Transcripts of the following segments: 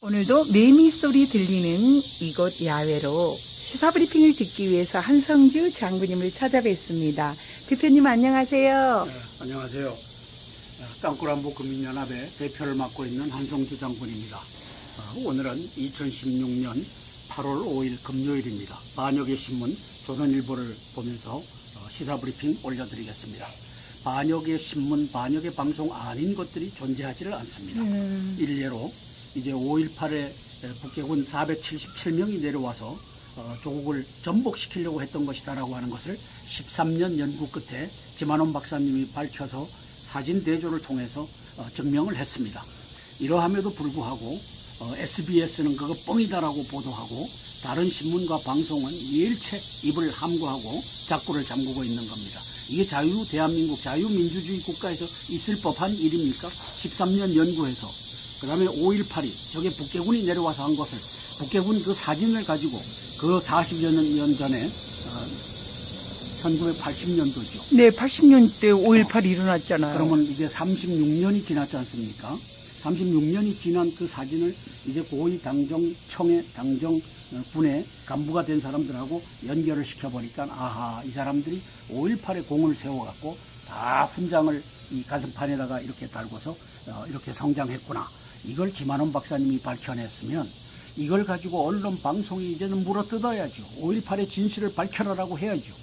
오늘도 매미 소리 들리는 이곳 야외로 시사브리핑을 듣기 위해서 한성주 장군님을 찾아뵙습니다. 대표님 안녕하세요. 네, 안녕하세요. 땅굴안보 국민연합의 대표를 맡고 있는 한성주 장군입니다. 오늘은 2016년 8월 5일 금요일입니다. 반역의 신문 조선일보를 보면서 시사브리핑 올려드리겠습니다. 반역의 신문, 반역의 방송 아닌 것들이 존재하지를 않습니다. 일례로 이제 5.18에 북해군 477명이 내려와서 조국을 전복시키려고 했던 것이다라고 하는 것을 13년 연구 끝에 지만원 박사님이 밝혀서 사진 대조를 통해서 증명을 했습니다. 이러함에도 불구하고 SBS는 그거 뻥이다라고 보도하고 다른 신문과 방송은 일체 입을 함구하고 자꾸를 잠그고 있는 겁니다. 이게 대한민국 자유민주주의 국가에서 있을 법한 일입니까? 13년 연구해서 그 다음에 5.18이 저게 북해군이 내려와서 한 것을 북해군 그 사진을 가지고 그 40여 년 전에 1980년도죠. 네, 80년대 5.18이 일어났잖아요. 그러면 이제 36년이 지났지 않습니까? 36년이 지난 그 사진을 이제 고위 당정청의 당정군의 간부가 된 사람들하고 연결을 시켜보니까 아하, 이 사람들이 5.18에 공을 세워갖고 다 훈장을 이 가슴판에다가 이렇게 달고서 이렇게 성장했구나. 이걸 지만원 박사님이 밝혀냈으면 이걸 가지고 언론 방송이 이제는 물어뜯어야죠. 5.18의 진실을 밝혀라라고 해야죠.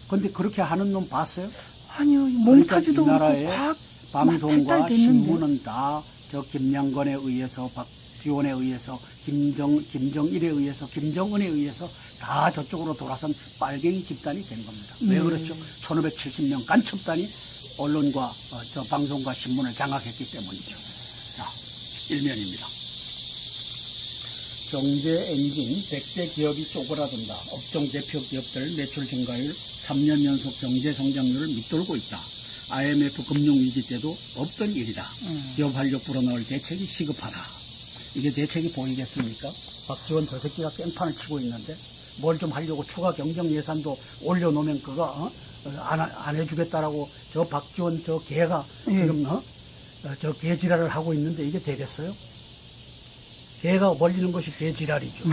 그런데 그렇게 하는 놈 봤어요? 아니요, 몽타주도 그러니까 그렇고 이 나라의 과학 방송과 발달됐는데. 신문은 다 저 김양건에 의해서, 박지원에 의해서, 김정일에 의해서, 김정은에 의해서 다 저쪽으로 돌아선 빨갱이 집단이 된 겁니다. 왜 그렇죠? 1570년 간첩단이 언론과 저 방송과 신문을 장악했기 때문이죠. 자, 1면입니다. 경제 엔진 100대 기업이 쪼그라든다. 업종 대표 기업들 매출 증가율 3년 연속 경제 성장률을 밑돌고 있다. IMF 금융위기 때도 없던 일이다. 기업 활력 불어넣을 대책이 시급하다. 이게 대책이 보이겠습니까? 박지원 저 새끼가 깽판을 치고 있는데 뭘 좀 하려고 추가 경정 예산도 올려놓으면 그거 안 해주겠다라고 저 박지원 저 개가 지금 저 개지랄을 하고 있는데 이게 되겠어요? 개가 벌리는 것이 개지랄이죠.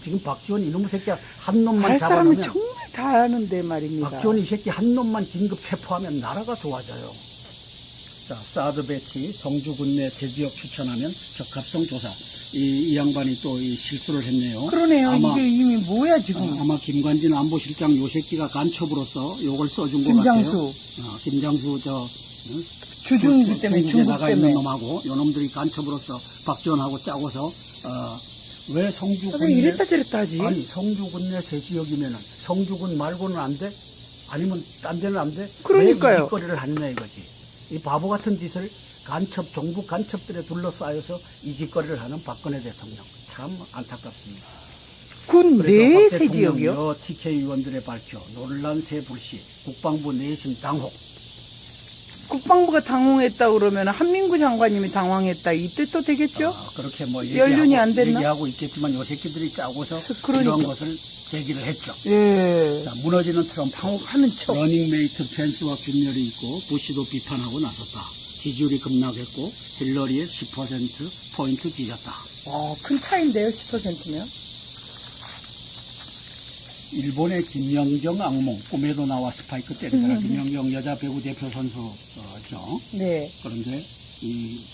지금 박지원 이놈의 새끼가 한 놈만 할 사람은 잡아놓으면 정말 다 하는데 말입니다. 박지원 이 새끼 한 놈만 긴급 체포하면 나라가 좋아져요. 자, 사드 배치 성주군내 새 지역 추천하면 적합성 조사. 이 양반이 또 이 실수를 했네요. 그러네요. 아마, 이게 이미 뭐야 지금. 아마 김관진 안보실장 요 새끼가 간첩으로서 요걸 써준 것 김장수. 같아요. 김장수 주중기 때문에, 중국 나가 때문에. 있는 놈하고 요 놈들이 간첩으로서 박지원하고 짜고서 왜 성주군 왜 이랬다 저랬다 하지? 아니 성주군 내 새 지역이면은 성주군 말고는 안 돼? 아니면 딴 데는 안 돼? 그러니까요. 왜 이 짓거리를 하느냐 이거지. 이 바보 같은 짓을 종북 간첩들에 둘러싸여서 이 짓거리를 하는 박근혜 대통령 참 안타깝습니다. 군 그래서 내 박 새 지역이요? 대통령이요 TK 의원들의 발표 논란 새 불씨 국방부 내심 당혹. 국방부가 당황했다 그러면 한민구 장관님이 당황했다 이 뜻도 되겠죠? 그렇게 뭐 연륜이 안 됐나? 얘기하고 있겠지만 요 새끼들이 짜고서 그러니까. 이런 것을 제기를 했죠. 예. 자, 무너지는 트럼프. 하는 척. 러닝메이트 펜스와 균열이 있고 부시도 비판하고 나섰다. 지지율이 급락했고 힐러리의 10%포인트 뒤졌다. 큰 차인데요, 10%면? 일본의 김연경 악몽, 꿈에도 나와 스파이크 때리더라. 김연경 여자 배구 대표 선수죠. 네. 그런데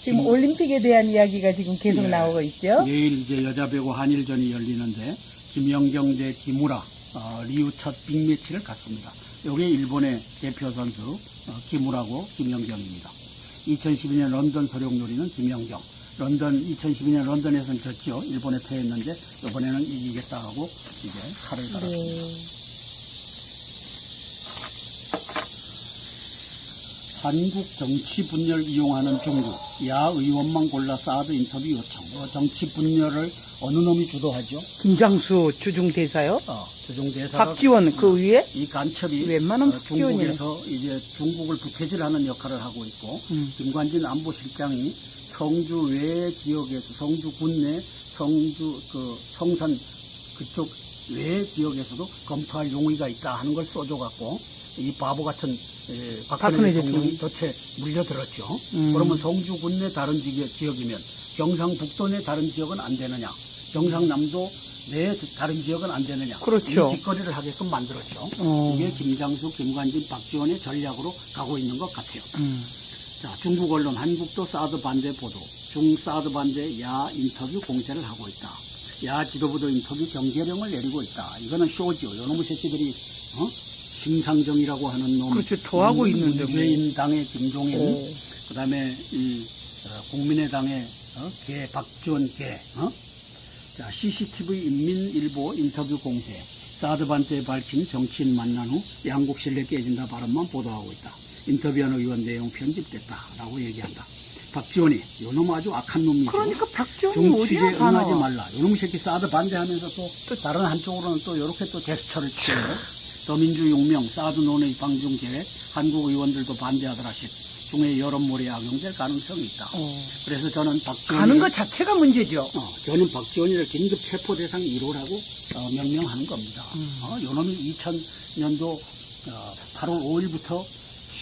지금 올림픽에 대한 이야기가 지금 계속 나오고 있죠? 내일 이제 여자 배구 한일전이 열리는데 김연경 대 기무라, 리우 첫 빅매치를 갖습니다. 이게 일본의 대표 선수 기무라고 김연경입니다. 2012년 런던 소룡놀이는 김연경. 2012년 런던에서는 졌죠. 일본에 패했는데 이번에는 이기겠다 하고 이제 칼을 갈았습니다. 한국 정치 분열 이용하는 중국. 야 의원만 골라 사드 인터뷰 요청. 정치 분열을 어느 놈이 주도하죠? 김장수 주중대사요? 주중대사가 박지원 그 위에? 이 간첩이 웬만하면 박지원이네. 중국에서 이제 중국을 부패질하는 역할을 하고 있고 김관진 안보실장이 성주 외 지역에서 성주군 내 성산 그쪽 외 지역에서도 검토할 용의가 있다 하는 걸 써줘갖고 이 바보 같은 박근혜 대통령이 덫에 물려들었죠. 그러면 성주군 내 다른 지역이면 경상북도 내 다른 지역은 안 되느냐, 경상남도 내 다른 지역은 안 되느냐, 그렇죠. 이 짓거리를 하게끔 만들었죠. 이게 김장수, 김관진, 박지원의 전략으로 가고 있는 것 같아요. 자, 중국 언론 한국도 사드 반대 보도, 중 사드 반대 야 인터뷰 공세를 하고 있다. 야 지도부도 인터뷰 경계령을 내리고 있다. 이거는 쇼지요. 요놈의 새끼들이 심상정이라고 하는 놈, 그렇죠. 더하고 있는데 뭐. 문재인당의 김종인, 그다음에 이 국민의당의 개 박지원 개, 자, CCTV 인민일보 인터뷰 공세, 사드 반대에 밝힌 정치인 만난 후 양국 신뢰 깨진다 발언만 보도하고 있다. 인터뷰한 의원 내용 편집됐다라고 얘기한다. 박지원이 요놈 아주 악한 놈이죠. 그러니까 박지원이 정치에 어디야 사나. 응하지 말라. 요놈 새끼 사드 반대하면서 또 다른 한쪽으로는 또 이렇게 또 제스처를 취해요. 더민주 용명 사드 논의 방중 계획 한국 의원들도 반대하더라. 중에 여론몰이에 악용될 가능성이 있다. 그래서 저는 박지원 가는 것 자체가 문제죠. 저는 박지원이를 긴급 체포 대상 1호라고 명명하는 겁니다. 요놈이 2000년도 8월 5일부터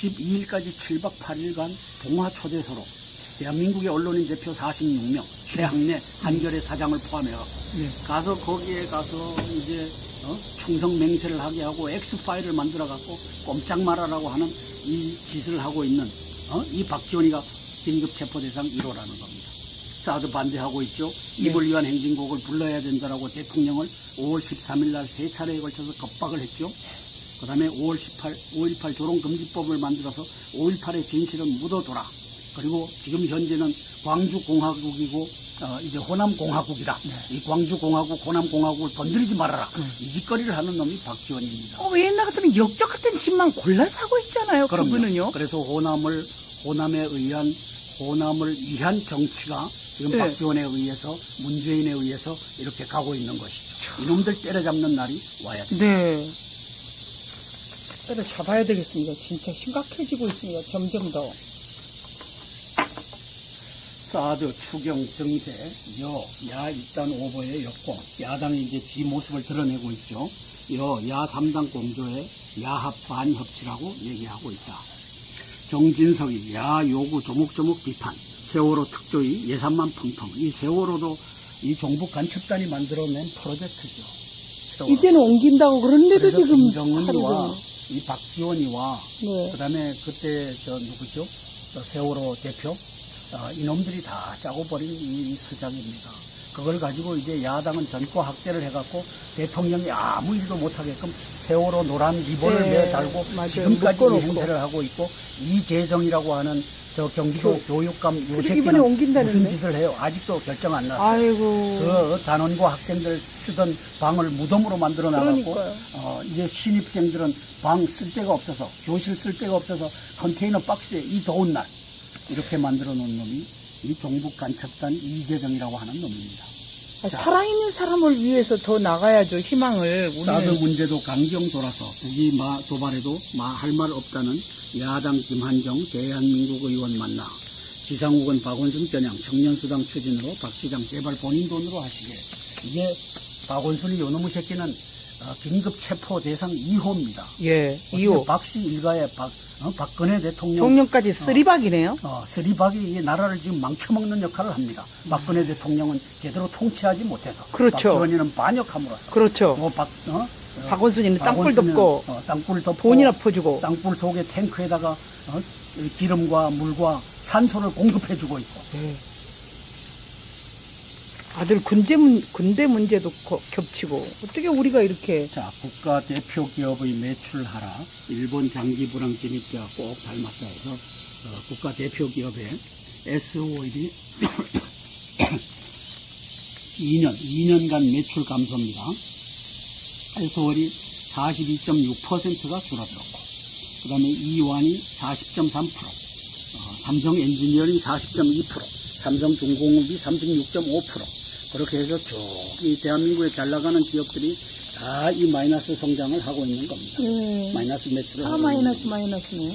12일까지 7박 8일간 봉화 초대서로 대한민국의 언론인 대표 46명, 최학래, 한겨레 사장을 포함해 가서 거기에 가서 이제 충성 맹세를 하게 하고 X파일을 만들어 갖고 꼼짝 말아라고 하는 이 짓을 하고 있는 이 박지원이가 긴급 체포 대상 1호라는 겁니다. 사드 반대하고 있죠. 이를 위한 행진곡을 불러야 된다라고 대통령을 5월 13일 날 세 차례에 걸쳐서 겁박을 했죠. 그 다음에 5.18 조롱금지법을 만들어서 5.18의 진실은 묻어둬라. 그리고 지금 현재는 광주공화국이고 이제 호남공화국이다. 이 광주공화국, 호남공화국을 건드리지 말아라. 이 짓거리를 하는 놈이 박지원입니다. 왜 옛날 같으면 역적 같은 집만 골라서 하고 있잖아요. 그분은요. 그래서 호남을 위한 정치가 지금 박지원에 의해서, 문재인에 의해서 이렇게 가고 있는 것이죠. 이놈들 때려잡는 날이 와야 됩니다. 네. 때려잡아야 되겠습니다. 진짜 심각해지고 있습니다. 점점 더. 사드 추경 정세 야 입단 오버의 역공, 야당이 이제 지 모습을 드러내고 있죠. 야 3당 공조의 야합 반협치라고 얘기하고 있다. 정진석이 야 요구 조목조목 비판, 세월호 특조위 예산만 펑펑. 이 세월호도 이 종북 간첩단이 만들어낸 프로젝트죠. 세월호. 이제는 옮긴다고 그러는데도 그래서 지금 김정은이와 이 박지원이와 그다음에 그때 누구죠? 세월호 대표 이놈들이 다 짜고 버린 이 수작입니다. 그걸 가지고 이제 야당은 전과 확대를 해갖고 대통령이 아무 일도 못하게끔 세월호 노란 리본을 매달고 지금까지 이 행세를 하고 있고, 이재정이라고 하는 저 경기도 교육감 요 새끼는 무슨 짓을 해요? 아직도 결정 안 났어요. 아이고. 그 단원고 학생들 쓰던 방을 무덤으로 만들어 놔갖고 이제 신입생들은 방 쓸 데가 없어서, 교실 쓸 데가 없어서 컨테이너 박스에 이 더운 날 이렇게 만들어 놓은 놈이 이 종북 간첩단 이재정이라고 하는 놈입니다. 살아있는 사람을 위해서 더 나가야죠. 희망을. 사드 문제도 강경 돌아서 국위 도발에도 할 말 없다는 야당 김한정 대한민국 의원 만나 지상욱은 박원순 겨냥 청년수당 추진으로 박 시장 제발 본인 돈으로 하시게. 이게 박원순이 요놈의 새끼는 긴급 체포 대상 2호입니다. 예, 2호. 박씨 일가의 박근혜 대통령. 종년까지 쓰리박이네요. 쓰리박이 이 나라를 지금 망쳐먹는 역할을 합니다. 박근혜 대통령은 제대로 통치하지 못해서. 그렇죠. 박지원이는 반역함으로써. 그렇죠. 박원순이는 땅굴 덮고. 땅굴 덮고. 돈이나 퍼주고. 땅굴 속에 탱크에다가 기름과 물과 산소를 공급해주고 있고. 아들 군대 문제도 겹치고 어떻게 우리가 이렇게. 자, 국가 대표 기업의 매출 하락, 일본 장기 불황 진입과 꼭 닮았다 해서 국가 대표 기업의 SO일이 2년간 매출 감소입니다. SO일이 42.6%가 줄어들었고, 그 다음에 이완이 40.3%, 삼성 엔지니어링 40.2%, 삼성중공업이 36.5%, 그렇게 해서 쭉 이 대한민국에 잘 나가는 기업들이 다 이 마이너스 성장을 하고 있는 겁니다. 마이너스 매출을 하고 마이너스네요.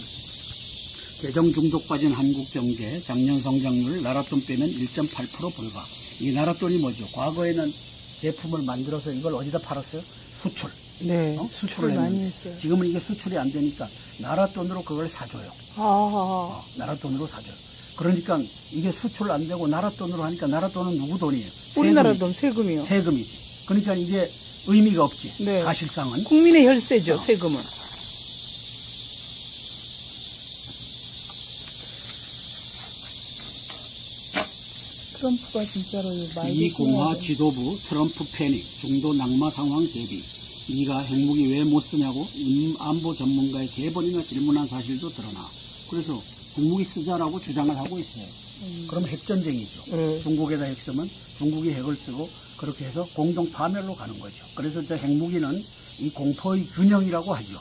재정 중독 빠진 한국 경제, 작년 성장률 나랏돈 빼면 1.8% 불과. 이 나랏돈이 뭐죠? 과거에는 제품을 만들어서 이걸 어디다 팔았어요? 수출. 네. 수출을 많이 했어요. 지금은 이게 수출이 안 되니까 나랏돈으로 그걸 사줘요. 아. 나랏돈으로 사줘요. 그러니까 이게 수출 안 되고 나라 돈으로 하니까 나라 돈은 누구 돈이에요? 우리나라 돈 세금이요. 세금이지. 그러니까 이게 의미가 없지. 네. 사실상은. 국민의 혈세죠, 세금은. 트럼프가 진짜로 이 공화 지도부 트럼프 패닉 중도 낙마 상황 대비. 네가 핵무기 왜 못 쓰냐고 안보 전문가의 3번이나 질문한 사실도 드러나. 그래서 핵무기 쓰자라고 주장을 하고 있어요. 그럼 핵전쟁이죠. 중국에다 핵 쓰면 중국이 핵을 쓰고 그렇게 해서 공동 파멸로 가는 거죠. 그래서 저 핵무기는 이 공포의 균형이라고 하죠.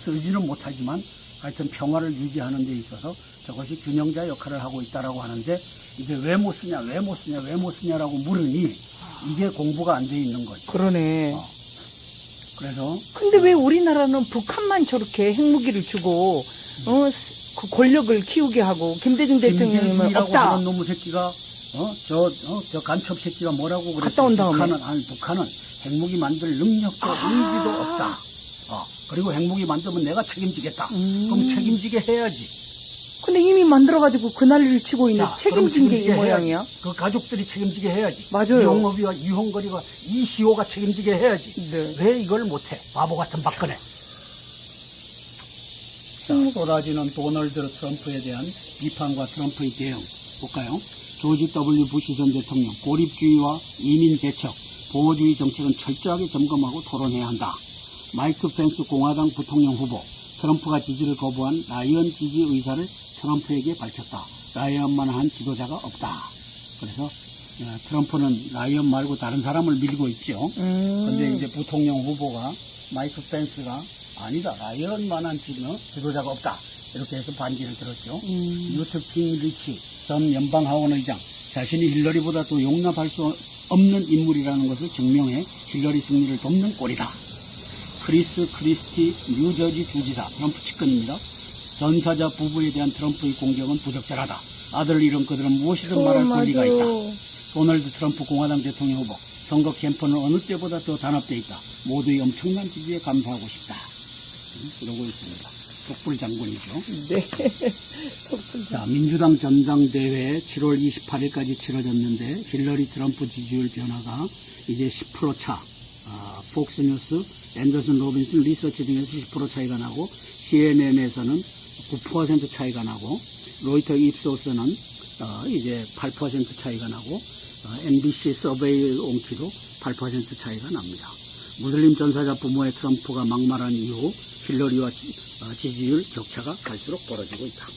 쓰지는 못하지만 하여튼 평화를 유지하는 데 있어서 저것이 균형자 역할을 하고 있다라고 하는데 이제 왜 못 쓰냐, 왜 못 쓰냐, 왜 못 쓰냐라고 물으니 이게 공부가 안 돼 있는 거죠. 그러네. 그래서 근데 왜 우리나라는 북한만 저렇게 핵무기를 주고 그 권력을 키우게 하고 김대중 대통령은 김대중이라고 없다. 하는 놈의 새끼가 저 간첩 새끼가 뭐라고 그랬어? 갔다 온 다음에. 북한은 핵무기 만들 능력도 의지도 없다. 그리고 핵무기 만들면 내가 책임지겠다. 그럼 책임지게 해야지. 근데 이미 만들어가지고 그 난리를 치고 있는 자, 책임진 게 이 그럼 모양이야. 해야지. 그 가족들이 책임지게 해야지. 맞아요. 이용업이와 이홍거리가 이시호가 책임지게 해야지. 네. 왜 이걸 못해? 바보 같은 박근혜. 자, 쏟아지는 도널드 트럼프에 대한 비판과 트럼프의 대응 볼까요? 조지 W. 부시 전 대통령 고립주의와 이민 대척, 보호주의 정책은 철저하게 점검하고 토론해야 한다. 마이크 펜스 공화당 부통령 후보 트럼프가 지지를 거부한 라이언 지지 의사를 트럼프에게 밝혔다. 라이언만한 지도자가 없다. 그래서 트럼프는 라이언 말고 다른 사람을 밀고 있죠. 근데 이제 부통령 후보가 마이크 펜스가 아니다. 라이언만한 지도자가 없다. 이렇게 해서 반기를 들었죠. 뉴트 킹 리치 전 연방하원 의장 자신이 힐러리보다 더 용납할 수 없는 인물이라는 것을 증명해 힐러리 승리를 돕는 꼴이다. 크리스 크리스티 뉴저지 주지사 트럼프 측근입니다. 전사자 부부에 대한 트럼프의 공격은 부적절하다. 아들을 잃은 그들은 무엇이든 말할 권리가 있다. 도널드 트럼프 공화당 대통령 후보 선거 캠프는 어느 때보다 더 단합되어 있다. 모두의 엄청난 지지에 감사하고 싶다. 이러고 있습니다. 촛불 장군이죠. 네. 자, 민주당 전당대회 7월 28일까지 치러졌는데 힐러리 트럼프 지지율 변화가 이제 10% 차. 폭스뉴스, 앤더슨 로빈슨 리서치 등에서 10% 차이가 나고 CNN에서는 9% 차이가 나고 로이터 입소스는 이제 8% 차이가 나고 NBC 서베이 옹키도 8% 차이가 납니다. 무슬림 전사자 부모의 트럼프가 막말한 이후 힐러리와 지지율 격차가 갈수록 벌어지고 있다.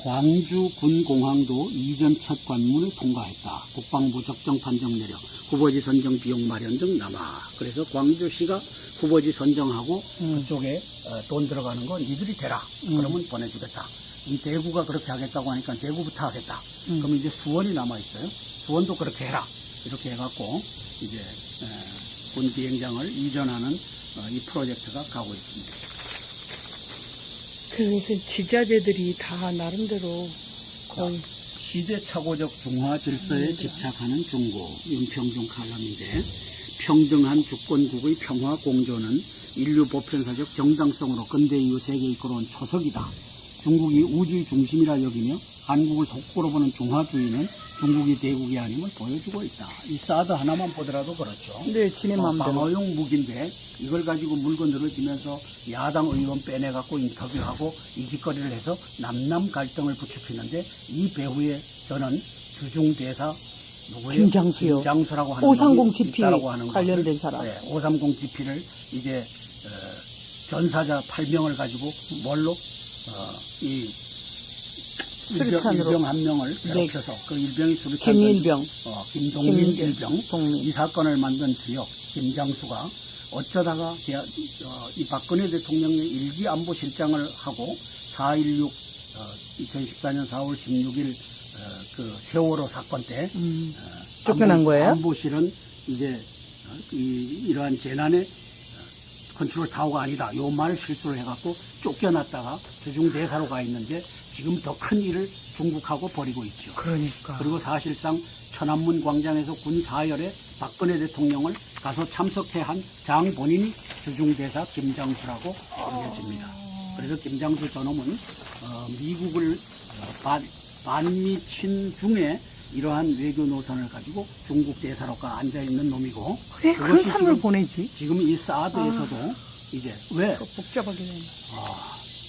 광주 군공항도 이전 첫 관문을 통과했다. 국방부 적정 판정 내려 후보지 선정 비용 마련 등 남아. 그래서 광주시가 후보지 선정하고 그쪽에 돈 들어가는 거 니들이 대라. 그러면 보내주겠다. 이 대구가 그렇게 하겠다고 하니까 대구부터 하겠다. 그러면 이제 수원이 남아있어요. 수원도 그렇게 해라. 이렇게 해갖고 이제 군 비행장을 이전하는 이 프로젝트가 가고 있습니다. 그래서 지자재들이 다 나름대로 거의 시대착오적 중화 질서에 집착하는 중국, 윤평중 칼럼인데 평등한 주권국의 평화 공존은 인류 보편사적 정당성으로 근대 이후 세계에 이끌어온 초석이다. 중국이 우주의 중심이라 여기며 한국을 속보로 보는 중화주의는 중국이 대국이 아님을 보여주고 있다. 이 사드 하나만 보더라도 그렇죠. 네, 지네 마음대로. 방어용 무기인데 이걸 가지고 물건 늘어지면서 야당 의원 빼내갖고 인터뷰하고 이짓거리를 해서 남남 갈등을 부추기는데 이 배후에 저는 주중대사 누구예요? 김장수요. 김장수라고 하는 530 GP 있다라고 하는 관련된 것을, 사람. 네, 530 GP를 이제 전사자 8명을 가지고 뭘로 이 수류탄으로. 일병 한 명을 괴롭혀서 그 일병이 수류탄 김일병. 김동민 일병 동민. 이 사건을 만든 주역 김장수가 어쩌다가 이 박근혜 대통령의 일기안보실장을 하고 4.16 2014년 4월 16일 그 세월호 사건 때 쫓겨난 거예요? 안보실은 이제 이러한 재난의 컨트롤 타워가 아니다. 요 말 실수를 해갖고 쫓겨났다가 주중대사로 가 있는데 지금 더 큰 일을 중국하고 벌이고 있죠. 그러니까. 그리고 사실상 천안문 광장에서 군 사열에 박근혜 대통령을 가서 참석해 한 장 본인이 주중대사 김장수라고 알려집니다. 그래서 김장수 저놈은 미국을 반미친 중에 이러한 외교 노선을 가지고 중국 대사로가 앉아있는 놈이고. 왜 그런 그것이 삶을 보내지? 지금 이 사드에서도 이제 왜? 복잡하게 되네.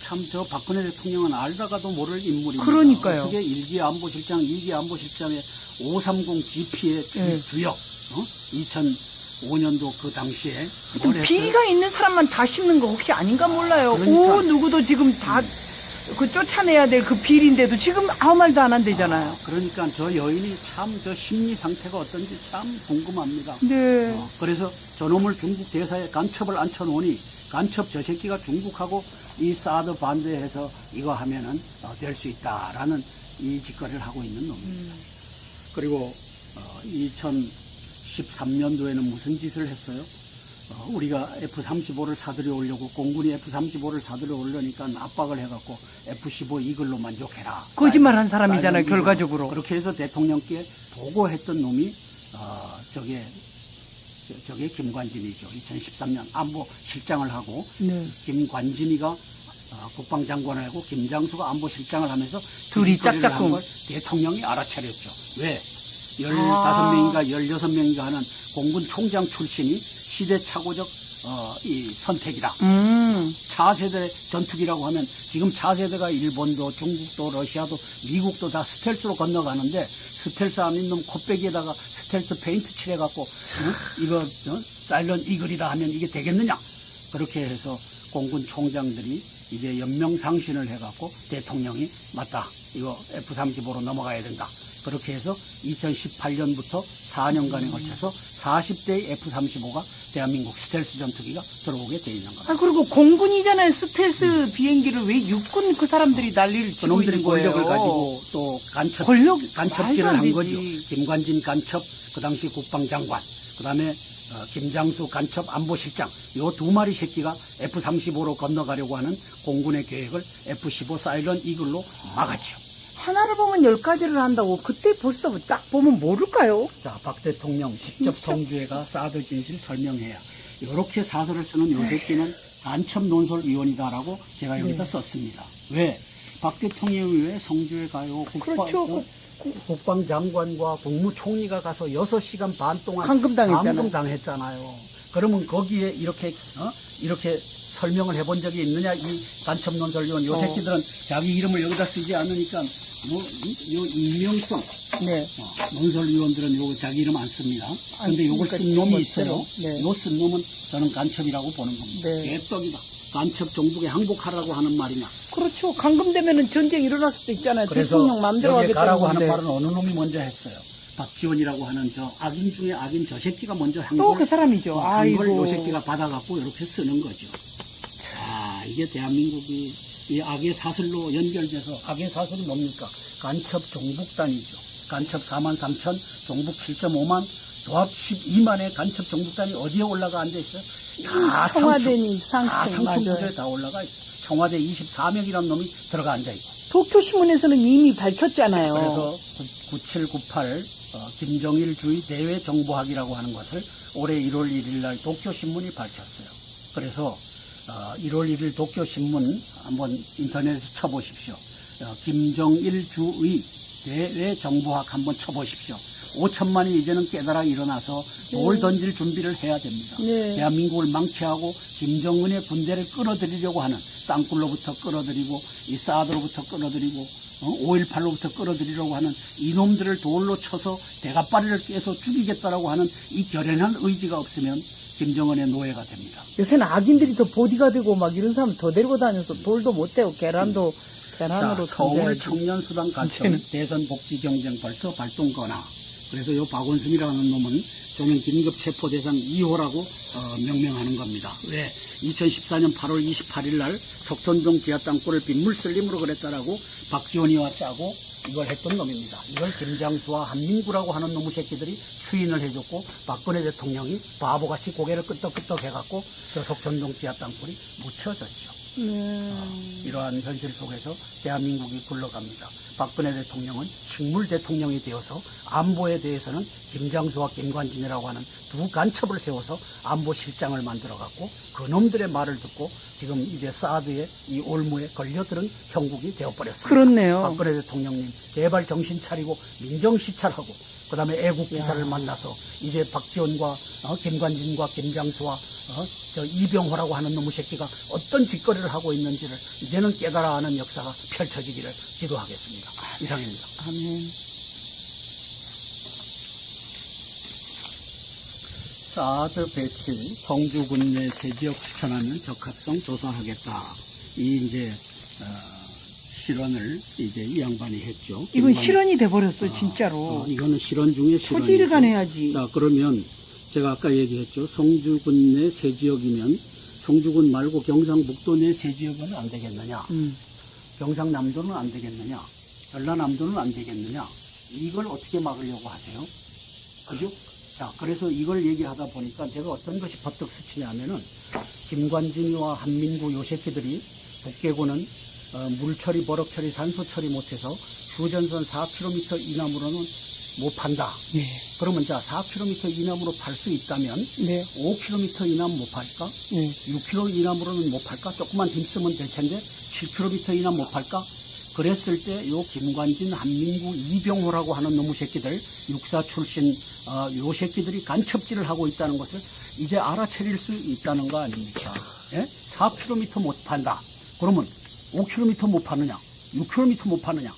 참 저 박근혜 대통령은 알다가도 모를 인물입니다. 그러니까요. 어떻게 1기 안보실장, 2기 안보실장의 530 GP의 주역, 2005년도 그 당시에 뭘 했어요? 비리가 있는 사람만 다 씹는 거 혹시 아닌가 몰라요. 그러니까. 누구도 지금 다 그 쫓아내야 될 그 비리인데도 지금 아무 말도 안 한대잖아요. 그러니까 저 여인이 참 저 심리 상태가 어떤지 참 궁금합니다. 네. 그래서 저놈을 중국 대사에 간첩을 앉혀놓으니 간첩 저 새끼가 중국하고 이 사드 반대해서 이거 하면은 될 수 있다라는 이 짓거리를 하고 있는 놈입니다. 그리고 2013년도에는 무슨 짓을 했어요? 우리가 F-35를 사들여 오려고 공군이 F-35를 사들여 오려니까 압박을 해갖고 F-15 이글로 만족해라. 거짓말한 사람이잖아요, 사이먼 이글. 결과적으로. 그렇게 해서 대통령께 보고했던 놈이 저게 김관진이죠. 2013년 안보실장을 하고 네. 김관진이가 국방장관을 하고 김장수가 안보실장을 하면서 둘이 짝짝꿍 짝짝꿍. 걸 대통령이 알아차렸죠. 왜? 15명인가 16명인가 하는 공군 총장 출신이 시대착오적 이 선택이다. 차세대 전투기라고 하면 지금 차세대가 일본도 중국도 러시아도 미국도 다 스텔스로 건너가는데 스텔스 안 있는 콧배기에다가 스텔스 페인트 칠해갖고 이거 사일런 이글이다 하면 이게 되겠느냐. 그렇게 해서 공군 총장들이 이제 연명상신을 해갖고 대통령이 맞다. 이거 F-35로 넘어가야 된다. 그렇게 해서 2018년부터 4년간에 걸쳐서 40대의 F-35가 대한민국 스텔스 전투기가 들어오게 돼 있는 겁니다. 그리고 공군이잖아요. 스텔스 비행기를 왜 육군 그 사람들이 난리를 치고 그놈들이 있는 거예요. 권력을 가지고 또 간첩질을 말도 안 한 거죠. 되지. 김관진 간첩, 그 당시 국방장관, 그 다음에 김장수 간첩 안보실장, 요 두 마리 새끼가 F-35로 건너가려고 하는 공군의 계획을 F-15 사일런 이글로 막았죠. 하나를 보면 10가지를 한다고 그때 벌써 딱 보면 모를까요? 자, 박 대통령 직접 성주회가 사드 진실 설명해야. 이렇게 사설을 쓰는 요 새끼는 간첩 논설위원이다라고 제가 여기다 썼습니다. 왜? 박 대통령이 왜 성주회 가요? 그렇죠. 국방장관과 국무총리가 가서 6시간 반 동안 감금당했잖아요. 감금당했잖아요. 그러면 거기에 이렇게 설명을 해본 적이 있느냐? 이 간첩 논설위원 요 새끼들은 자기 이름을 여기다 쓰지 않으니까 요 이명성 네. 논설위원들은 요 자기 이름 안 씁니다. 근데 요걸 쓴 놈이 있어요. 네. 요 쓴 놈은 저는 간첩이라고 보는 겁니다. 네. 개떡이다. 간첩 종북에 항복하라고 하는 말이냐. 그렇죠. 감금되면은 전쟁 일어날 수도 있잖아요. 그래서 대통령 마음대로 여기에 하겠다는 가라고 건데. 하는 말은 어느 놈이 먼저 했어요. 박지원이라고 하는 저 악인 중에 악인 저 새끼가 먼저 한 또 걸, 그 사람이죠. 한 걸 요 아이고. 새끼가 받아갖고 이렇게 쓰는 거죠. 이게 대한민국이 이 악의 사슬로 연결돼서 악의 사슬이 뭡니까? 간첩 종북단이죠. 간첩 43,000, 종북 7.5만, 조합 12만의 간첩 종북단이 어디에 올라가 앉아있어요? 다 청와대님 다 상층 맞아요. 상층부대에 다 올라가 있어요. 청와대 24명이라는 놈이 들어가 앉아있고. 도쿄신문에서는 이미 밝혔잖아요. 그래서 9798 김정일주의 대외 정보학이라고 하는 것을 올해 1월 1일 날 도쿄신문이 밝혔어요. 그래서 1월 1일 도쿄신문 한번 인터넷에 쳐보십시오. 김정일주의 대외 정보학 한번 쳐보십시오. 5천만이 이제는 깨달아 일어나서 돌 던질 준비를 해야 됩니다. 네. 대한민국을 망치하고 김정은의 군대를 끌어들이려고 하는 땅굴로부터 끌어들이고 이 사드로부터 끌어들이고 5.18로부터 끌어들이려고 하는 이놈들을 돌로 쳐서 대가빠리를 깨서 죽이겠다라고 하는 이 결연한 의지가 없으면 김정은의 노예가 됩니다. 요새는 악인들이 더 보디가 되고 막 이런 사람 더 데리고 다녀서 돌도 못 대고 계란으로 자, 서울 던져야지. 청년수당 간첩 대선 복지 경쟁 벌써 발동 거나. 그래서 요 박원순이라는 놈은 저는 긴급 체포 대상 2호라고 명명하는 겁니다. 왜? 2014년 8월 28일 날 석촌동 지하 땅굴을 빗물 슬림으로 그랬다라고 박지원이와 짜고 이걸 했던 놈입니다. 이걸 김장수와 한민구라고 하는 놈의 새끼들이 추인을 해줬고 박근혜 대통령이 바보같이 고개를 끄덕끄덕 해갖고 저 석촌동 지하 땅굴이 묻혀졌죠. 이러한 현실 속에서 대한민국이 굴러갑니다. 박근혜 대통령은 식물 대통령이 되어서 안보에 대해서는 김장수와 김관진이라고 하는 두 간첩을 세워서 안보실장을 만들어갖고 그놈들의 말을 듣고 지금 이제 사드의 이 올무에 걸려들은 형국이 되어버렸습니다. 그렇네요. 박근혜 대통령님 제발 정신 차리고 민정시찰하고 그 다음에 애국지사를 만나서 이제 박지원과 김관진과 김장수와 저 이병호라고 하는 놈의 새끼가 어떤 짓거리를 하고 있는지를 이제는 깨달아 하는 역사가 펼쳐지기를 기도하겠습니다. 이상입니다. 아멘. 사드 배치 성주군 내 세 지역 추천하면 적합성 조사하겠다. 이 이제 실언을 이제 이 양반이 했죠. 이건 실언이 돼버렸어, 진짜로. 이거는 실언 중에 실언이죠. 소지를 간해야지. 자, 그러면 제가 아까 얘기했죠. 성주군 내 세 지역이면 성주군 말고 경상북도 내 세 지역은 안 되겠느냐. 경상남도는 안 되겠느냐. 전라남도는 안 되겠느냐. 이걸 어떻게 막으려고 하세요? 그죠? 자, 그래서 이걸 얘기하다 보니까 제가 어떤 것이 버뜩 스치냐면은 김관진이와 한민구 요 새끼들이 북계군은 물처리, 버럭처리, 산소처리 못해서 휴전선 4km 이남으로는 못 판다. 네. 그러면 자, 4km 이남으로 팔 수 있다면 네. 5km 이남 못 팔까? 네. 6km 이남으로는 못 팔까? 조금만 힘쓰면 될 텐데 7km 이남 못 팔까? 그랬을 때 요 김관진, 한민구, 이병호라고 하는 놈의 새끼들, 육사 출신 요 새끼들이 간첩질을 하고 있다는 것을 이제 알아차릴 수 있다는 거 아닙니까? 예? 4km 못 판다. 그러면 5km 못 파느냐? 6km 못 파느냐?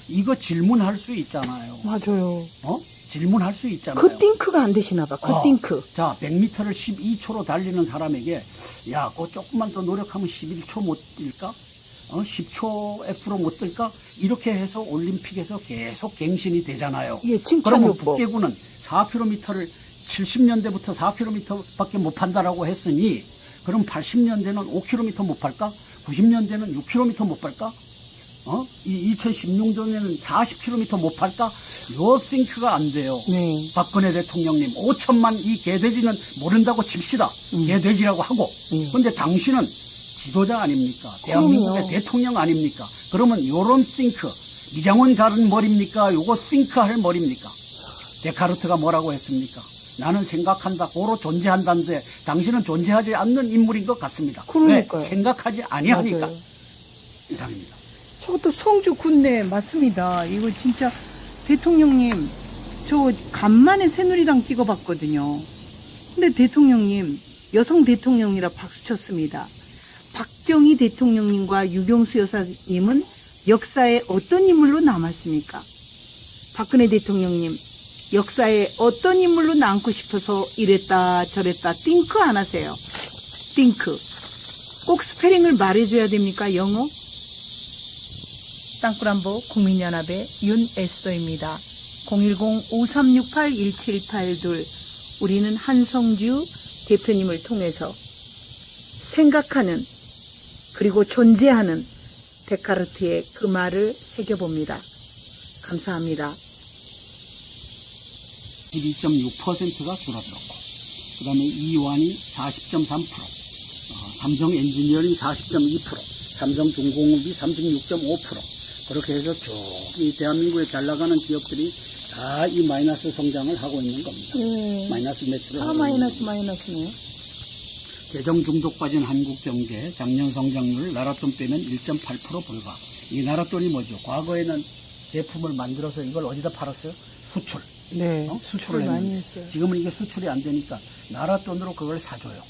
이거 질문할 수 있잖아요. 맞아요. 질문할 수 있잖아요. 그 띵크가 안 되시나 봐. 그 띵크. 자, 100m를 12초로 달리는 사람에게 야, 그거 조금만 더 노력하면 11초 못 뛸까? 10초 F로 못 뜰까? 이렇게 해서 올림픽에서 계속 갱신이 되잖아요. 예, 칭찬 그러면 요법. 북계군은 4km를 70년대부터 4km밖에 못 판다라고 했으니 그럼 80년대는 5km 못 팔까? 90년대는 6km 못 팔까? 2016년에는 40km 못 팔까? 요 싱크가 안 돼요. 네. 박근혜 대통령님 5천만 이 개돼지는 모른다고 칩시다. 개돼지라고 하고. 근데 당신은 지도자 아닙니까? 대한민국의 대통령 아닙니까? 그러면 요런 싱크, 이장원 가른 머리입니까? 요거 싱크 할 머리입니까? 데카르트가 뭐라고 했습니까? 나는 생각한다, 고로 존재한다는데 당신은 존재하지 않는 인물인 것 같습니다. 그러니까요. 왜? 생각하지 아니하니까. 맞아요. 이상입니다. 저것도 성주 군내 맞습니다. 이거 진짜 대통령님, 저 간만에 새누리당 찍어봤거든요. 근데 대통령님, 여성 대통령이라 박수 쳤습니다. 박정희 대통령님과 유경수 여사님은 역사에 어떤 인물로 남았습니까? 박근혜 대통령님, 역사에 어떤 인물로 남고 싶어서 이랬다 저랬다 띵크 안 하세요. 띵크. 꼭 스페링을 말해줘야 됩니까? 영어? 땅굴안보 국민연합의 윤에스더입니다. 010-5368-1782 우리는 한성주 대표님을 통해서 생각하는 그리고 존재하는 데카르트의 그 말을 새겨봅니다. 감사합니다. 12.6%가 줄어들었고, 그 다음에 이완이 40.3%, 삼성 엔지니어링 40.2%, 삼성중공업이 36.5%, 그렇게 해서 쭉 이 대한민국에 잘 나가는 기업들이 다 이 마이너스 성장을 하고 있는 겁니다. 마이너스 매출을 하고 마이너스네요. 재정 중독 빠진 한국 경제 작년 성장률 나랏돈 빼면 1.8% 불과. 이 나랏돈이 뭐죠? 과거에는 제품을 만들어서 이걸 어디다 팔았어요? 수출. 네, 수출을 많이 했는데 했어요. 지금은 이게 수출이 안 되니까 나랏돈으로 그걸 사줘요.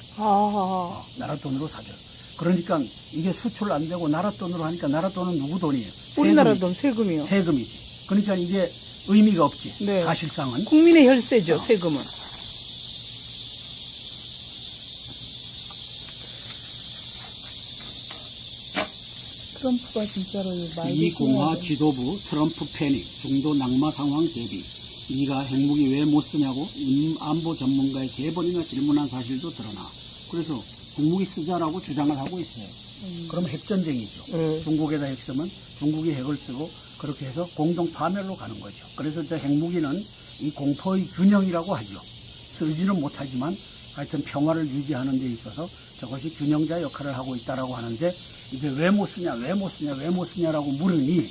나랏돈으로 사줘요. 그러니까 이게 수출 안 되고 나랏돈으로 하니까 나랏돈은 누구 돈이에요? 우리나라 돈 세금이요. 세금이지. 그러니까 이게 의미가 없지. 네. 사실상은. 국민의 혈세죠, 세금은. 트럼프가 진짜로 이 공화 지도부 트럼프 패닉 중도 낙마 상황 대비. 네가 핵무기 왜 못 쓰냐고 안보 전문가의 3번이나 질문한 사실도 드러나. 그래서 핵무기 쓰자라고 주장을 하고 있어요. 그럼 핵전쟁이죠. 중국에다 핵 쓰면 중국이 핵을 쓰고 그렇게 해서 공동 파멸로 가는 거죠. 그래서 저 핵무기는 이 공포의 균형이라고 하죠. 쓰지는 못하지만 하여튼 평화를 유지하는 데 있어서 저것이 균형자 역할을 하고 있다라고 하는데 이제 왜 못 쓰냐, 왜 못 쓰냐, 왜 못 쓰냐라고 물으니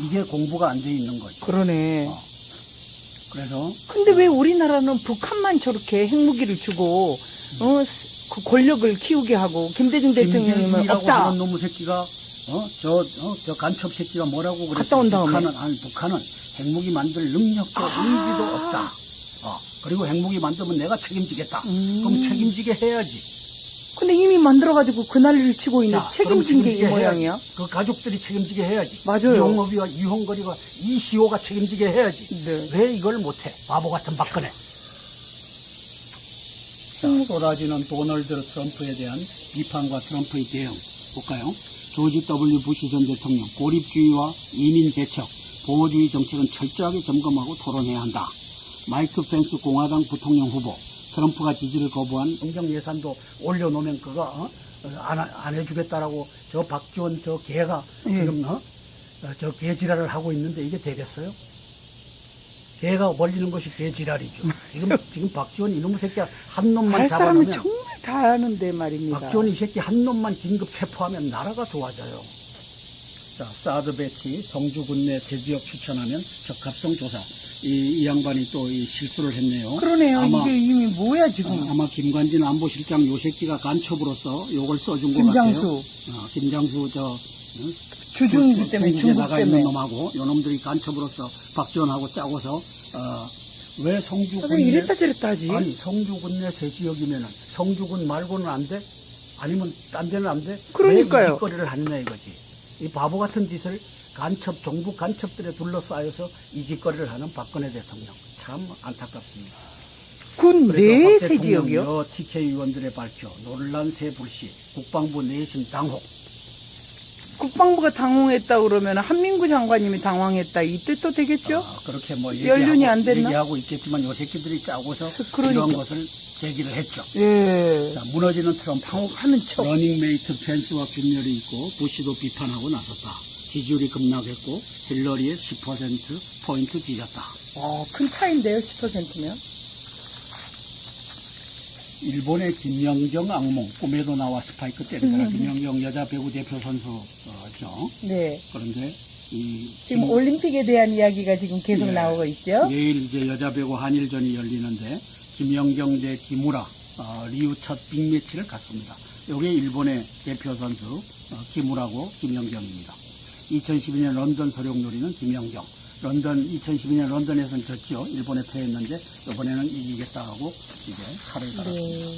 이게 공부가 안 돼 있는 거죠. 그러네. 그래서 근데 왜 우리나라는 북한만 저렇게 핵무기를 주고, 그 권력을 키우게 하고, 김대중 대통령은 김대중이라고 없다. 하는 놈의 새끼가 저 간첩 새끼가 뭐라고 그랬어? 갔다 온 다음에. 북한은 핵무기 만들 능력도 의지도 없다. 그리고 핵무기 만들면 내가 책임지겠다. 그럼 책임지게 해야지. 근데 이미 만들어가지고 그 난리를 치고 있는 자, 책임진 그럼 게 이 책임지게 모양이야? 해야지. 그 가족들이 책임지게 해야지. 맞아요. 이용업이와 이홍거리가 이시호가 책임지게 해야지. 네. 왜 이걸 못해? 바보 같은 박근혜. 자, 쏟아지는 도널드 트럼프에 대한 비판과 트럼프의 대응 볼까요? 조지 W. 부시 전 대통령 고립주의와 이민 대책, 보호주의 정책은 철저하게 점검하고 토론해야 한다. 마이크 펜스 공화당 부통령 후보, 트럼프가 지지를 거부한 행정 예산도 올려놓으면 그거 안 해주겠다라고 저 박지원 저 개가 지금 저 개지랄을 하고 있는데 이게 되겠어요? 개가 벌리는 것이 개지랄이죠. 지금 박지원 이놈의 새끼 한 놈만 할 사람은 잡아놓으면 정말 다 하는데 말입니다. 박지원 이 새끼 한 놈만 긴급 체포하면 나라가 좋아져요. 자, 사드 배치 성주군내 새 지역 추천하면 적합성 조사. 이 양반이 또 이 실수를 했네요. 그러네요. 아마, 이게 이미 뭐야 지금. 아마 김관진 안보실장 요 새끼가 간첩으로서 요걸 써준 것 김장수. 같아요. 김장수 주중이기 때문에 중국에 중국 나가 있는 때문에. 놈하고 요 놈들이 간첩으로서 박지원하고 짜고서 왜 성주군 선생님 이랬다 저랬다 하지. 아니 성주군 내 새 지역이면은 성주군 말고는 안 돼? 아니면 딴 데는 안 돼? 그러니까요. 왜 이 짓거리를 하느냐 이거지. 이 바보 같은 짓을 종북 간첩들에 둘러싸여서 이 짓거리를 하는 박근혜 대통령. 참 안타깝습니다. 군 그래서 내 박 새 대통령 지역이요? 여 TK 의원들의 발표, 논란세 불씨, 국방부 내심 당혹. 국방부가 당황했다 그러면 한민구 장관님이 당황했다 이 뜻도 되겠죠? 그렇게 뭐 연륜이 안 됐나? 얘기하고 있겠지만 요 새끼들이 짜고서 그러니까. 이런 것을 제기를 했죠. 예. 자, 무너지는 트럼프. 하는 척. 러닝메이트 펜스와 균열이 있고 부시도 비판하고 나섰다. 지지율이 급락했고 힐러리의 10%포인트 뒤졌다. 큰 차인데요, 10%면? 일본의 김연경 악몽, 꿈에도 나와 스파이크 때리더라. 김연경 여자 배구 대표 선수죠. 네. 그런데 지금 올림픽에 대한 이야기가 지금 계속 네. 나오고 있죠? 내일 이제 여자 배구 한일전이 열리는데 김연경 대 기무라 리우 첫 빅매치를 갖습니다. 이게 일본의 대표 선수 기무라고 김연경입니다. 2012년 런던 소룡놀이는 김연경. 2012년 런던에서는 졌죠. 일본에 패했는데 이번에는 이기겠다 하고 이제 칼을 갈았습니다.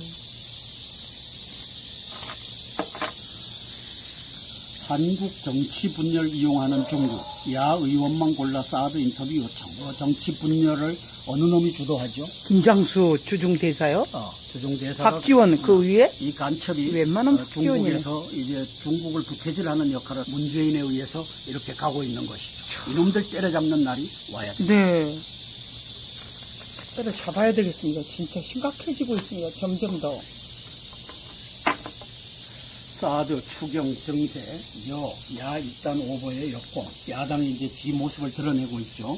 한국 정치 분열 이용하는 중국. 야 의원만 골라 사드 인터뷰 요청. 정치 분열을 어느 놈이 주도하죠? 김장수 주중대사요? 주중대사가 박지원 그 위에? 이 간첩이 웬만하면 박지원이네. 중국에서 이제 중국을 부패질하는 역할을 문재인에 의해서 이렇게 가고 있는 것이죠. 이놈들 때려잡는 날이 와야 됩니다. 네. 때려 잡아야 되겠습니다. 진짜 심각해지고 있습니다. 점점 더. 사드 추경 정세 야 입단 오버의 역공. 야당이 이제 지 모습을 드러내고 있죠.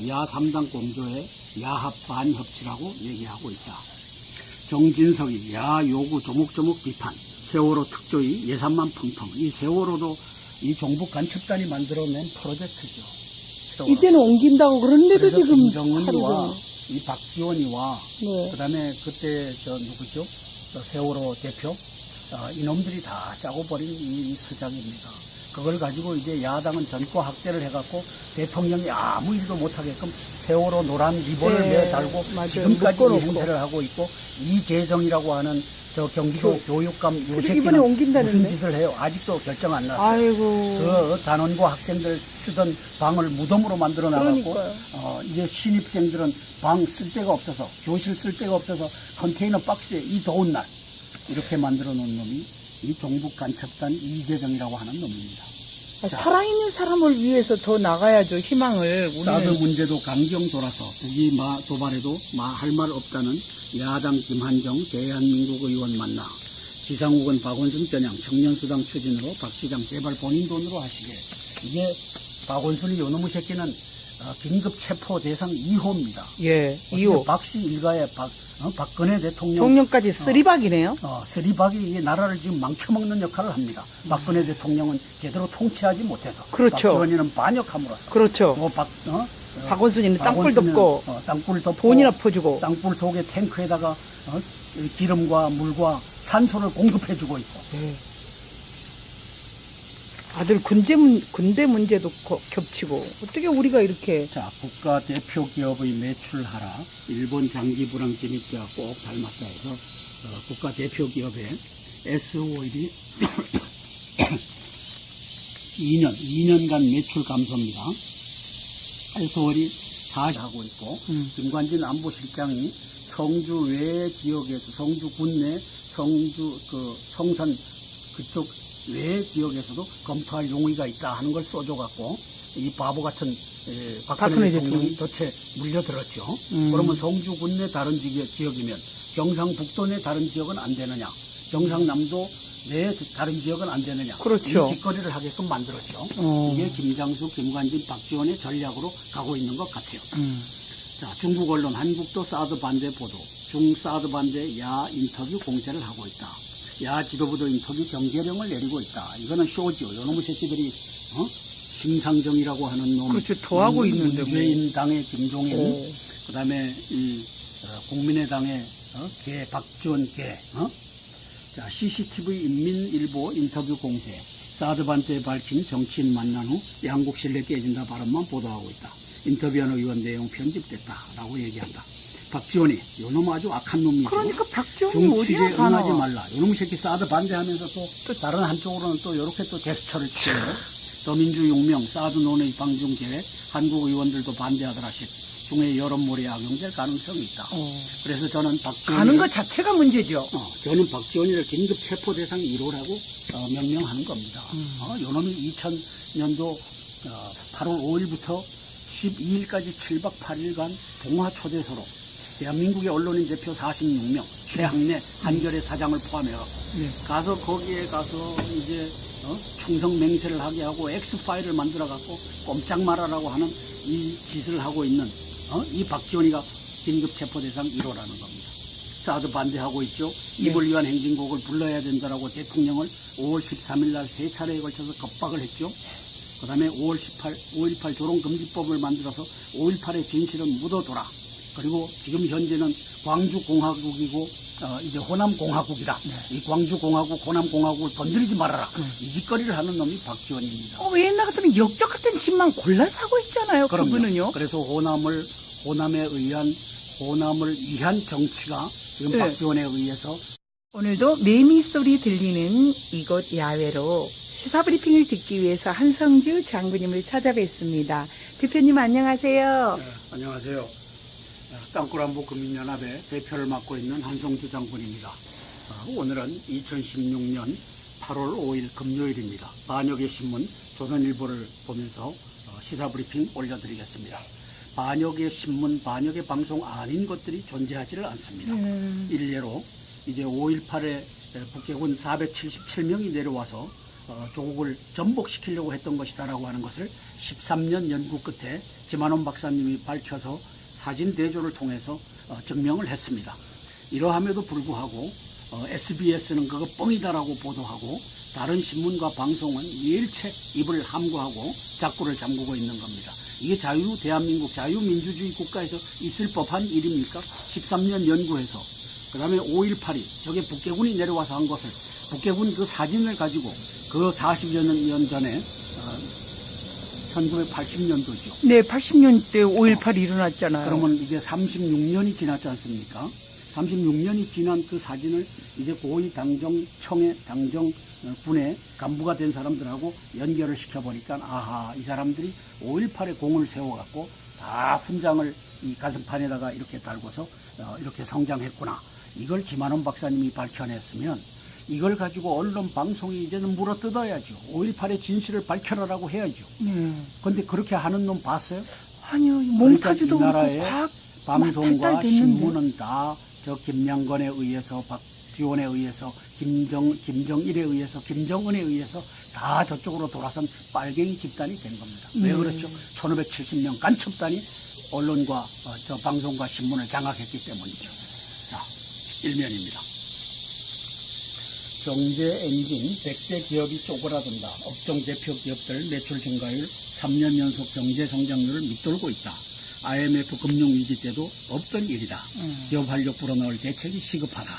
야 3당 공조의 야합 반협치라고 얘기하고 있다. 정진석이 야 요구 조목조목 비판. 세월호 특조위 예산만 펑펑. 이 세월호도 이 종북 간첩단이 만들어낸 프로젝트죠. 세월호. 이제는 옮긴다고 그러는데도 그래서 지금 김정은이와 하루 이 박지원이와 네. 그다음에 그때 누구죠? 세월호 대표 이놈들이 다 짜고 버린 이 수작입니다. 그걸 가지고 이제 야당은 전과 확대를 해갖고 대통령이 아무 일도 못하게끔 세월호 노란 리본을 네, 매달고 맞아요. 지금까지 이 묶어놓고. 행세를 하고 있고 이재정이라고 하는 저 경기도 교육감 요 근데 새끼는 이번에 옮긴다는데? 무슨 짓을 해요? 아직도 결정 안 났어요. 아이고. 그 단원고 학생들 쓰던 방을 무덤으로 만들어 나갔고 그러니까요. 이제 신입생들은 방 쓸 데가 없어서 교실 쓸 데가 없어서 컨테이너 박스에 이 더운 날 이렇게 만들어 놓은 놈이 이 종북 간첩단 이재정이라고 하는 놈입니다. 살아있는 사람을 위해서 더 나가야죠. 희망을. 사드 우리는. 문제도 강경 돌아서 북이 도발해도 할 말 없다는 야당 김한정 대한민국 의원 만나. 지상욱은 박원순 겨냥 청년수당 추진으로 박 시장 제발 본인 돈으로 하시게. 이게 박원순이 요놈의 새끼는 긴급 체포 대상 2호입니다. 예, 2호. 박씨 일가의 박근혜 대통령. 종령까지 쓰리박이네요. 쓰리박이 이 나라를 지금 망쳐먹는 역할을 합니다. 박근혜 대통령은 제대로 통치하지 못해서. 그렇죠. 박지원이는 반역함으로써. 그렇죠. 박원순이는 땅굴 덮고, 땅굴 덮고 돈이나 퍼주고. 땅굴 속에 탱크에다가 기름과 물과 산소를 공급해주고 있고. 예. 다들 군대 문제도 겹치고 어떻게 우리가 이렇게. 자, 국가 대표 기업의 매출 하락, 일본 장기 불황 진입과 꼭 닮았다 해서 국가 대표 기업의 S-오일이 2년간 매출 감소입니다. S-오일이 하고 있고, 김관진 안보실장이 성주 외 지역에서, 성주 군내, 성주 성산 그쪽 외 지역에서도 검토할 용의가 있다 하는 걸 써줘갖고 이 바보 같은 박근혜 대통령이 도체 물려들었죠. 그러면 성주 군내 다른 지역이면 경상북도 내 다른 지역은 안 되느냐, 경상남도 내 다른 지역은 안 되느냐. 그렇죠. 이 짓거리를 하게끔 만들었죠. 이게 김장수, 김관진, 박지원의 전략으로 가고 있는 것 같아요. 자, 중국 언론 한국도 사드 반대 보도, 중 사드 반대 야 인터뷰 공세를 하고 있다. 야 지도부도 인터뷰 경계령을 내리고 있다. 이거는 쇼지요. 요놈의 새끼들이 심상정이라고 하는 놈, 그렇죠. 더하고 있는데 문재인당의 김종인, 그다음에 이 국민의당의 박지원 자, CCTV 인민일보 인터뷰 공세, 사드 반대에 밝힌 정치인 만난 후 양국 신뢰 깨진다 발언만 보도하고 있다. 인터뷰한 의원 내용 편집됐다라고 얘기한다. 박지원이 요놈 아주 악한 놈이죠. 그러니까 박지원이 정치에 어디야 응하지 말라. 요놈 새끼 사드 반대하면서 또 다른 한쪽으로는 또 이렇게 또 제스처를 취해요. 더민주 용명, 사드 논의 방중 계획, 한국 의원들도 반대하더라. 중에 여론몰이에 악용될 가능성이 있다. 그래서 저는 박지원 가는 것 자체가 문제죠. 저는 박지원이를 긴급 체포 대상 1호라고 명명하는 겁니다. 요놈이 2000년도 8월 5일부터 12일까지 7박 8일간 동화 초대서로 대한민국의 언론인 대표 46명, 최학래, 한겨레 사장을 포함해서 가서 거기에 가서 이제 충성 맹세를 하게 하고 X파일을 만들어 갖고 꼼짝 말아라고 하는 이 짓을 하고 있는 이 박지원이가 긴급 체포 대상 1호라는 겁니다. 사드 반대하고 있죠. 입을 위한 행진곡을 불러야 된다라고 대통령을 5월 13일 날 3차례에 걸쳐서 겁박을 했죠. 그 다음에 5.18 조롱금지법을 만들어서 5.18의 진실은 묻어둬라. 그리고 지금 현재는 광주공화국이고 이제 호남공화국이다. 이 광주공화국, 호남공화국을 건드리지 말아라. 이 짓거리를 하는 놈이 박지원입니다. 왜 옛날 같으면 역적 같은 짓만 골라서 하고 있잖아요. 그럼요. 그분은요. 그래서 호남을 위한 정치가 지금 박지원에 의해서. 오늘도 매미 소리 들리는 이곳 야외로 시사브리핑을 듣기 위해서 한성주 장군님을 찾아뵙습니다. 대표님 안녕하세요. 네, 안녕하세요. 땅굴안보 국민연합의 대표를 맡고 있는 한성주 장군입니다. 오늘은 2016년 8월 5일 금요일입니다. 반역의 신문 조선일보를 보면서 시사브리핑 올려드리겠습니다. 반역의 신문, 반역의 방송 아닌 것들이 존재하지를 않습니다. 일례로 이제 5.18에 북해군 477명이 내려와서 조국을 전복시키려고 했던 것이다라고 하는 것을 13년 연구 끝에 지만원 박사님이 밝혀서 사진 대조를 통해서 증명을 했습니다. 이러함에도 불구하고 SBS는 그거 뻥이다라고 보도하고 다른 신문과 방송은 일체 입을 함구하고 자꾸를 잠그고 있는 겁니다. 이게 대한민국 자유민주주의 국가에서 있을 법한 일입니까? 13년 연구해서 그 다음에 5.18이 저게 북해군이 내려와서 한 것을 북해군 그 사진을 가지고 그 40여 년 전에 1980년도죠. 네, 80년대 5.18이 일어났잖아요. 그러면 이제 36년이 지났지 않습니까? 36년이 지난 그 사진을 이제 고위 당정청의 당정군의 간부가 된 사람들하고 연결을 시켜보니까 아하, 이 사람들이 5.18에 공을 세워갖고 다 훈장을 이 가슴판에다가 이렇게 달고서 이렇게 성장했구나. 이걸 김한원 박사님이 밝혀냈으면 이걸 가지고 언론 방송이 이제는 물어뜯어야죠. 5.18의 진실을 밝혀라라고 해야죠. 그런데 그렇게 하는 놈 봤어요? 아니요. 그러니까 몽타주도 이 나라의 방송과 신문은 다 저 김양건에 의해서 박지원에 의해서 김정일에 의해서, 김정은에 의해서 다 저쪽으로 돌아선 빨갱이 집단이 된 겁니다. 왜 그렇죠? 1570년 간첩단이 언론과 저 방송과 신문을 장악했기 때문이죠. 자, 일면입니다. 경제 엔진 100대 기업이 쪼그라든다. 업종 대표 기업들 매출 증가율 3년 연속 경제 성장률을 밑돌고 있다. IMF 금융위기 때도 없던 일이다. 기업 활력 불어넣을 대책이 시급하다.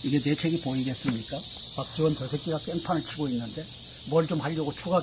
이게 대책이 보이겠습니까? 박지원 저 새끼가 깽판을 치고 있는데 뭘 좀 하려고 추가